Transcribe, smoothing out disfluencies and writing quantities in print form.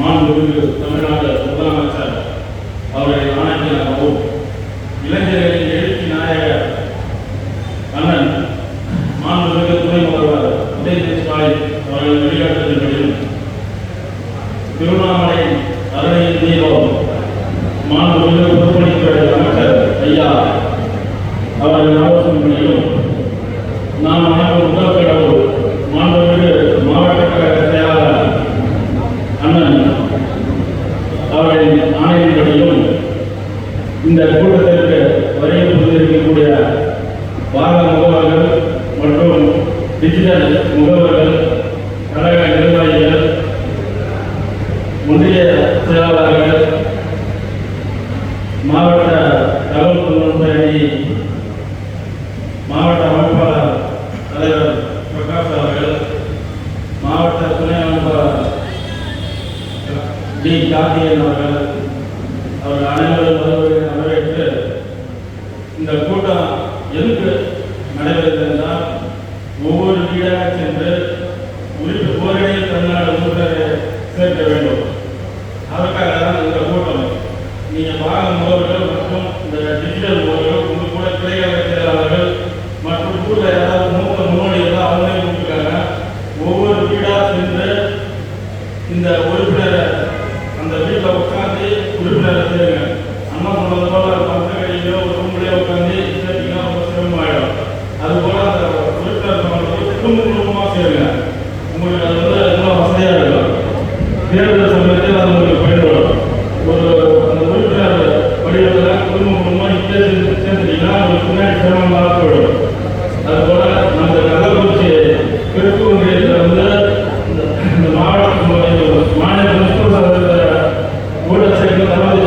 மாண்புமிகு தமிழ்நாடு முதலமைச்சர் அவர்களை ஆணையிடவும் இளைஞர்களின் எழுச்சி நாயகர் அண்ணன் மாண்புமிகு துணை முதல்வர் உதயநிதி ஸ்டாலின் அவர்கள் வழிகாட்டுதல்களிலும் திருவண்ணாமலை அருணையின் தீபம் மாண்புமிகு பொதுப்பணித்துறை அமைச்சர் ஐயா அவர்கள் ஆலோசனைகளிலும் நாம் அனைவரும் முதற்கடவுள் மாண்புமிகு மாவட்ட கழக செயலாளர் அண்ணன் அவர்களின் ஆணையின்படியும் இந்த கூட்டத்திற்கு வருகை புரிந்திருக்கக்கூடிய வாக முகவர்கள் மற்றும் டிஜிட்டல் முகவர்கள், கழக நிர்வாகிகள், ஒன்றிய செயலாளர்கள், மாவட்ட தகவல் தொழில்நுட்ப அணி மாவட்ட அமைப்பாளர் தலைவர் பிரகாஷ் அவர்கள், மாவட்ட துணை அமைப்பாளர் டி கார்த்திகேயன் அவர்கள் அனைவரும் வரவேற்று இந்த கூட்டம் எதுக்கு நடைபெறுகிறது என்றால், ஒவ்வொரு வீடாக சென்று ஓரிடையில் தமிழ்நாடு உறுப்பினரை சேர்க்க வேண்டும். அதற்காக தான் இந்த கூட்டம். நீங்கள் பாக முகவர்கள் மற்றும் இந்த டிஜிட்டல் முகவர்கள், உங்கள் கூட கிளைக்கழக செயலாளர்கள் மற்றும் ஊரில் ஏதாவது மூத்த முன்னோடிகள் அவங்களே கூப்பிட்டுருக்காங்க. ஒவ்வொரு வீடாக சென்று இந்த உறுப்பினரை அந்த வீட்டில் உட்காந்து உறுப்பினரை சேருங்க. அண்ணா சொன்னது போல பத்து கடையிலோ ஒரு ரூம்லேயோ உட்காந்து சேர்த்தீங்கன்னா ரொம்ப சிரமமாயிடும். அதுபோல் அந்த உறுப்பினர் குடும்பமாக சேருங்க. உங்களுக்கு அது வந்து இன்னும் வசதியாக இருக்கும். தேர்தல் சமயத்தில் அது உங்களுக்கு பயன்படும். ஒரு அந்த உறுப்பினர் வடிவத்தில் குடும்பமாக இங்கே சேர்ந்துட்டீங்கன்னா உங்களுக்கு பின்னாடி சிரமமாக போயிடும். அதுபோல் நம்ம கள்ளக்குறிச்சி கிழக்கு ஒன்றியத்தில் வந்து இந்த மாநில முஸ்லிம் ஊழல் சேர்க்கை தளபதி